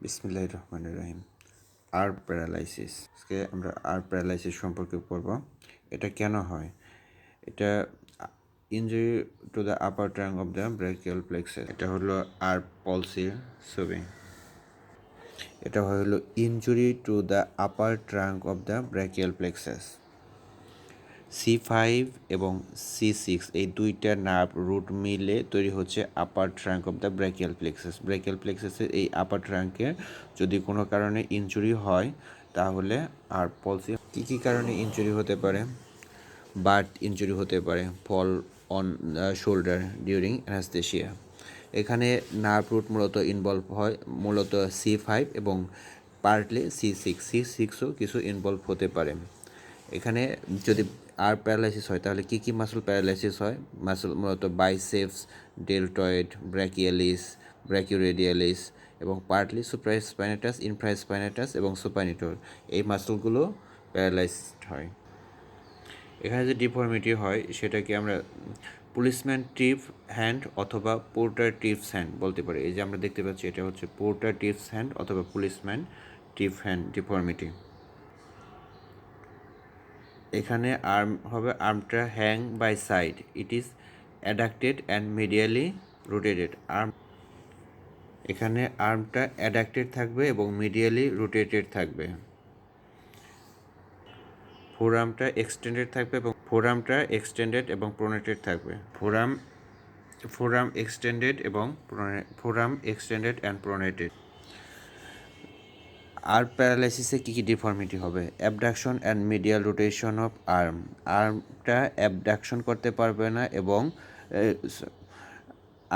বিসমিল্লাহির রহমানির রহিম। Arm paralysis, আজকে আমরা আর্ম প্যারালাইসিস সম্পর্কে পড়ব। এটা কেন হয়? এটা injury to the upper trunk of the brachial plexus. এটা হলো আর্ম পলসির ছবি। এটা হলো injury to the upper trunk of the brachial plexus. C5 এবং C6 এই দুইটা নার্ভ রুট মিলে তৈরি হচ্ছে আপার trunk of the brachial plexus. ব্রেকিয়াল প্লেক্সাসের এই আপার ট্রাঙ্কে যদি কোনো কারণে ইনজুরি হয় তাহলে আর পলসি। কী কারণে ইনজুরি হতে পারে? বাট ইনজুরি হতে পারে, fall on shoulder during anaesthesia. এখানে নার্ভ রুট মূলত ইনভলভ হয় মূলত C5 এবং পার্টলি C6ও কিছু ইনভলভ হতে পারে। এখানে যদি আর প্যারালাইসিস হয় তাহলে কী মাসল প্যারালাইসিস হয়? মাসল মূলত বাইসেপস, ডেলটয়েড, ব্র্যাকিয়ালিস, ব্র্যাকিওরেডিয়ালিস এবং পার্টলি সুপ্রাস্পাইনেটাস, ইনফ্রাস্পাইনেটাস এবং সুপাইনিটর, এই মাসলগুলো প্যারালাইজড হয়। এখানে যে ডিফর্মিটি হয় সেটাকে আমরা পুলিশম্যান টিপ হ্যান্ড অথবা পোর্টার টিপস হ্যান্ড বলতে পারি। এই যে আমরা দেখতে পাচ্ছি এটা হচ্ছে পোর্টার টিপস হ্যান্ড অথবা পুলিশম্যান টিপ হ্যান্ড ডিফর্মিটি। এখানে আর্ম হবে, আর্মটা hang by side, it is adducted and medially rotated. এখানে আর্মটা অ্যাডাক্টেড থাকবে এবং মিডিয়ালি রোটেটেড থাকবে। ফোরআর্মটা এক্সটেন্ডেড থাকবে এবং এক্সটেন্ডেড এবং প্রোনেটেড থাকবে। Forearm extended and pronated. Arm প্যারালাইসিসে কী ডিফর্মিটি হবে? Abduction and medial rotation of আর্মটা অ্যাবডাকশন করতে পারবে না এবং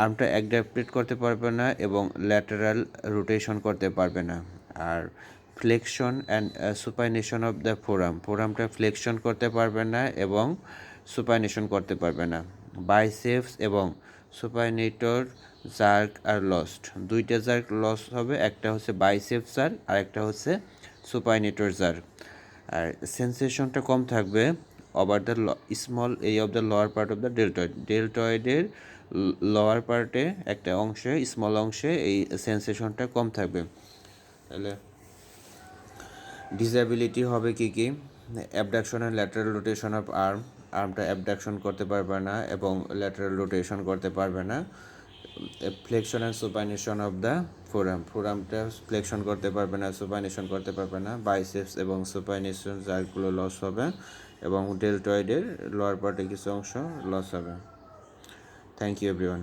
আর্মটা অ্যাডাপ্টেড করতে পারবে না এবং ল্যাটারাল রোটেশন করতে পারবে না। আর flexion and supination of the ফোরামটা ফ্লেকশন করতে পারবে না এবং সুপাইনেশন করতে পারবে না। বাইসেপস এবং সুপাইনেটর জার্ক আর লস্ট, দুইটা জার্ক লস হবে, একটা হচ্ছে বাইসেপস জার্ক আর একটা হচ্ছে সুপাইনেটর জার্ক। আর সেন্সেশনটা কম থাকবে over the small area of the lower part of the ডেলটয়েডের লোয়ার পার্টে একটা অংশে, স্মল অংশে এই সেন্সেশনটা কম থাকবে। তাহলে ডিসএবিলিটি হবে কি? Abduction and lateral rotation of আর্মটা অ্যাবডাকশন করতে পারবে না এবং ল্যাটারাল রোটেশন করতে পারবে না। Flexion and supination of the ফোরামটা ফ্লেকশন করতে পারবে না, সুপাইনেশন করতে পারবে না। বাইসেপস এবং সুপাইনেশন জার্কগুলো লস হবে এবং ডেলটয়েডের লোয়ার পার্টে কিছু অংশ লস হবে। Thank you everyone.